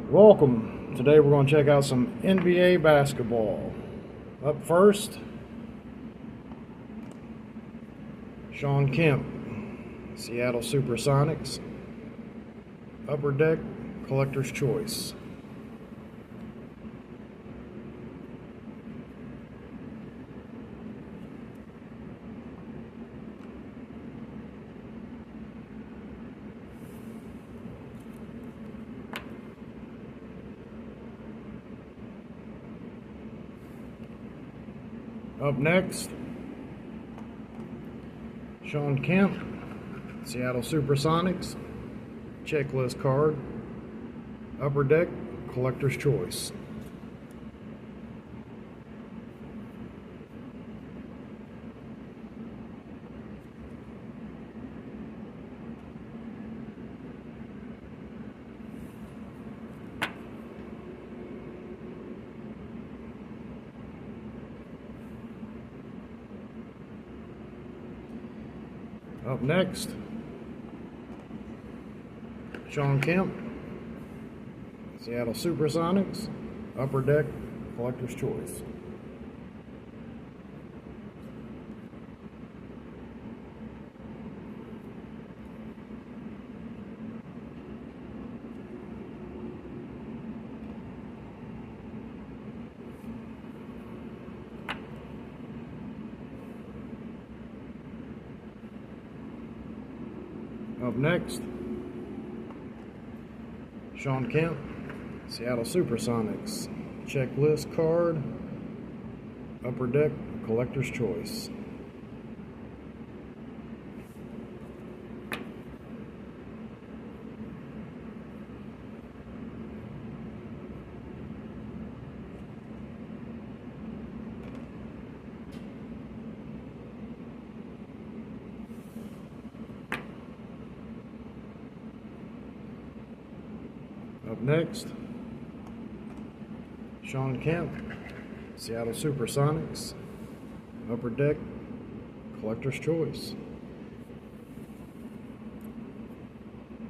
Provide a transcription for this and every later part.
Welcome. Today we're going to check out some NBA basketball. Up first, Shawn Kemp, Seattle Supersonics. Upper Deck, Collector's Choice. Up next, Shawn Kemp, Seattle Supersonics, checklist card, Upper Deck, Collector's Choice. Up next, Shawn Kemp, Seattle Supersonics, Upper Deck, Collector's Choice. Up next, Shawn Kemp, Seattle Supersonics, checklist card, Upper Deck, Collector's Choice. Up next, Shawn Kemp, Seattle Supersonics, Upper Deck, Collector's Choice.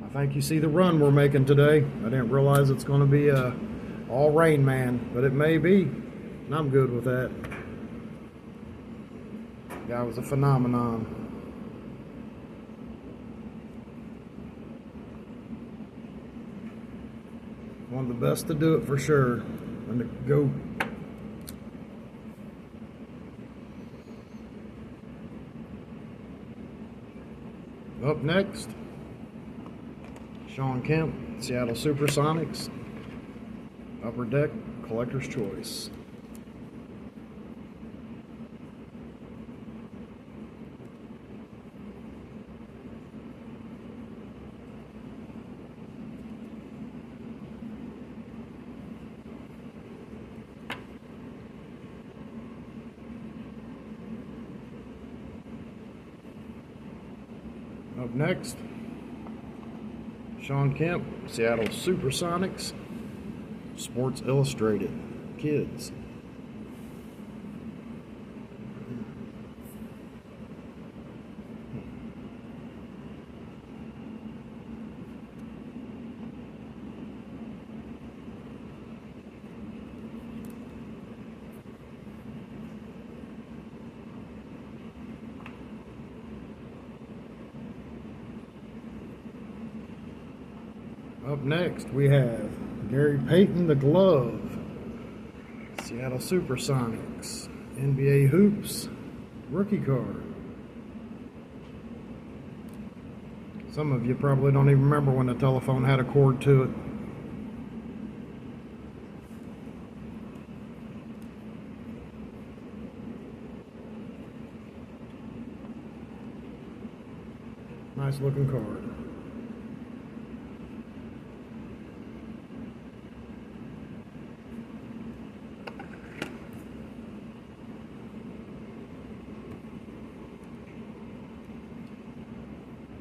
I think you see the run we're making today. I didn't realize it's going to be all Rain Man, but it may be, and I'm good with that. Guy was a phenomenon. One of the best to do it for sure. And the GOAT. Up next, Shawn Kemp, Seattle Supersonics, Upper Deck, Collector's Choice. Up next, Shawn Kemp, Seattle Supersonics, Sports Illustrated, Kids. Up next, we have Gary Payton, the Glove, Seattle Supersonics, NBA Hoops, rookie card. Some of you probably don't even remember when the telephone had a cord to it. Nice looking card.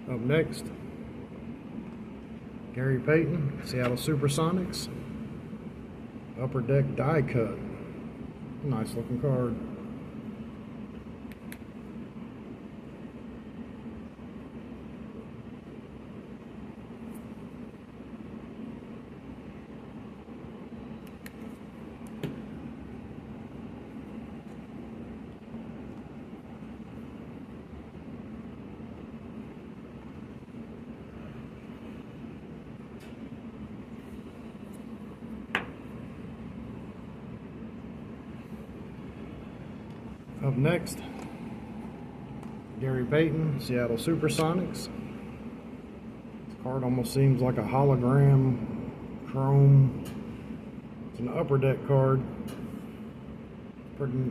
Up next, Gary Payton, Seattle Supersonics, Upper Deck die cut. Nice looking card. Up next, Gary Payton, Seattle Supersonics. This card almost seems like a hologram chrome. It's an upper deck card. Pretty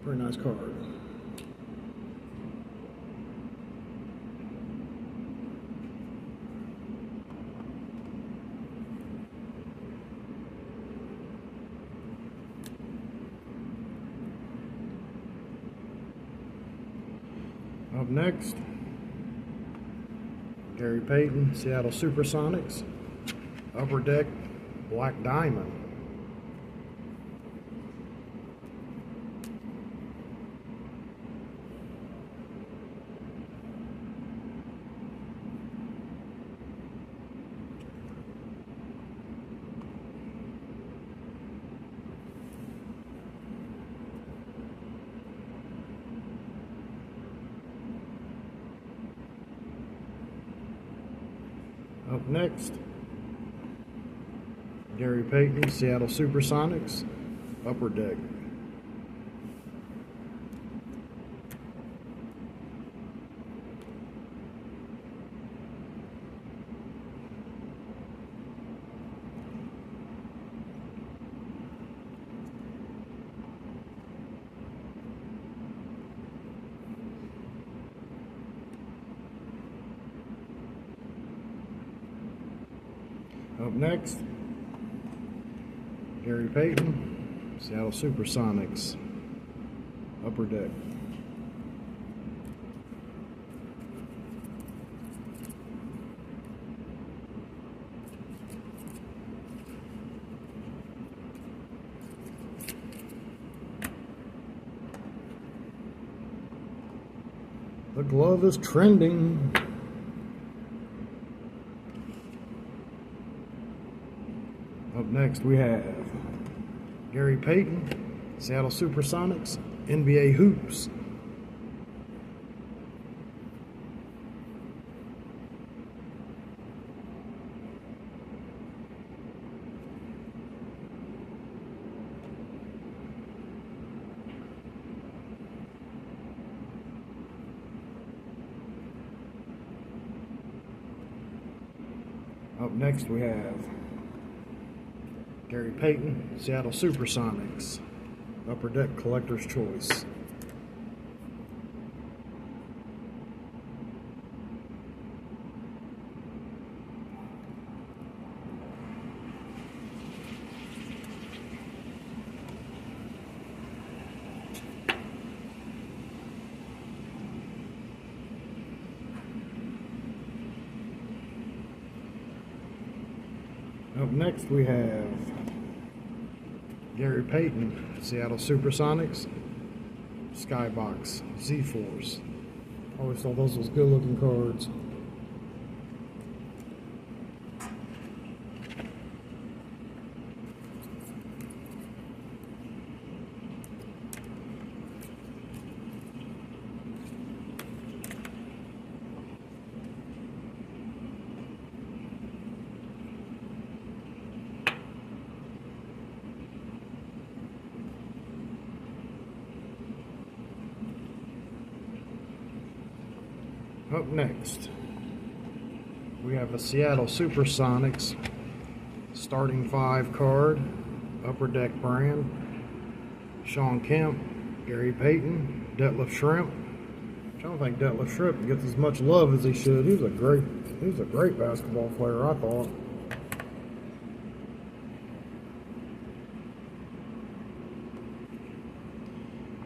nice card. Up next, Gary Payton, Seattle Supersonics, upper deck, black diamond. Up next, Gary Payton, Seattle Supersonics, upper deck. Up next, Gary Payton, Seattle Supersonics, upper deck. The glove is trending. Up next we have Gary Payton, Seattle Supersonics, NBA Hoops. Up next we have Gary Payton, Seattle Supersonics, upper deck, collector's choice. Up next we have Gary Payton, Seattle Supersonics, Skybox, Z-Force. Always thought those was good looking cards. Up next, we have a Seattle Supersonics starting 5 card, upper deck brand. Sean Kemp, Gary Payton, Detlef Shrimp. I don't think Detlef Shrimp gets as much love as he should. He was a great basketball player, I thought.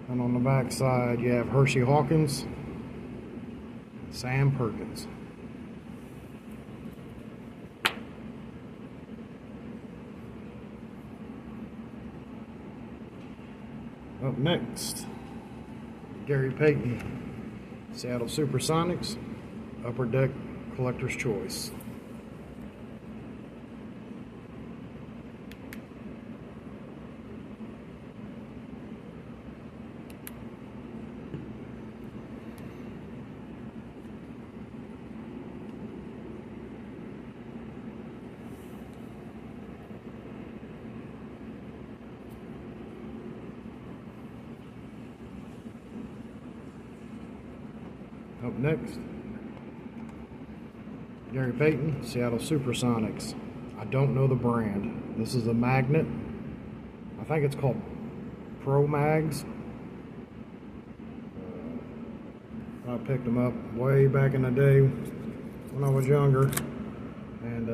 And on the back side, you have Hershey Hawkins, Sam Perkins. Up next, Gary Payton, Seattle Supersonics, upper deck, collector's choice. next, Gary Payton, Seattle Supersonics. I don't know the brand. This is a magnet. I think it's called Pro Mags. I picked them up way back in the day when I was younger, and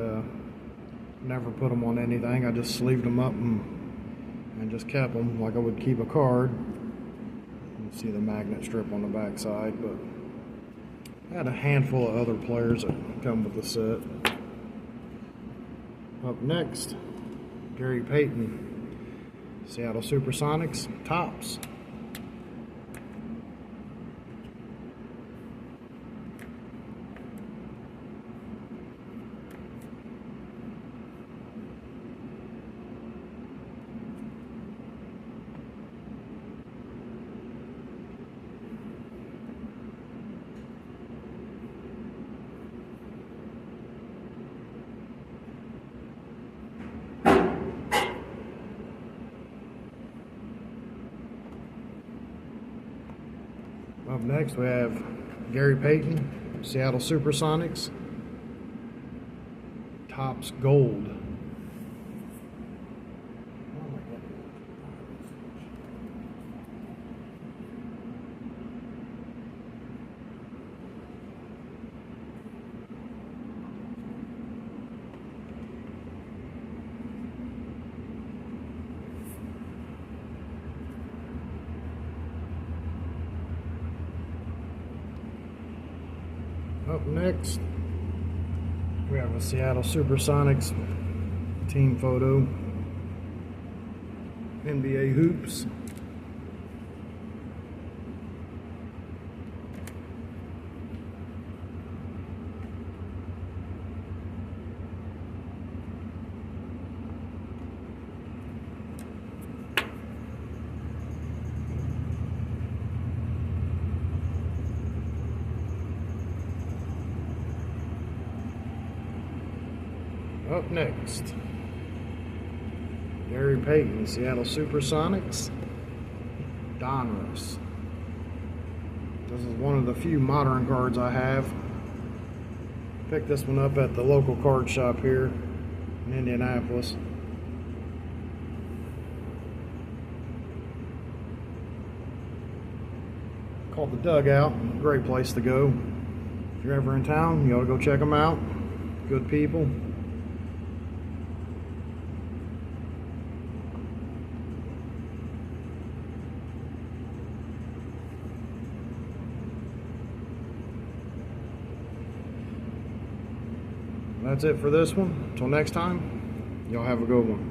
never put them on anything. I just sleeved them up and just kept them like I would keep a card. You can see the magnet strip on the back side, but I had a handful of other players that come with the set. Up next, Gary Payton, Seattle Supersonics, Tops. Up next, we have Gary Payton, Seattle Supersonics, Topps Gold. Up next, we have a Seattle Supersonics team photo, NBA hoops. Up next, Gary Payton, Seattle Supersonics, Donruss. This is one of the few modern cards I have. Picked this one up at the local card shop here in Indianapolis. Called the Dugout. Great place to go. If you're ever in town, you ought to go check them out. Good people. That's it for this one. Until next time, y'all have a good one.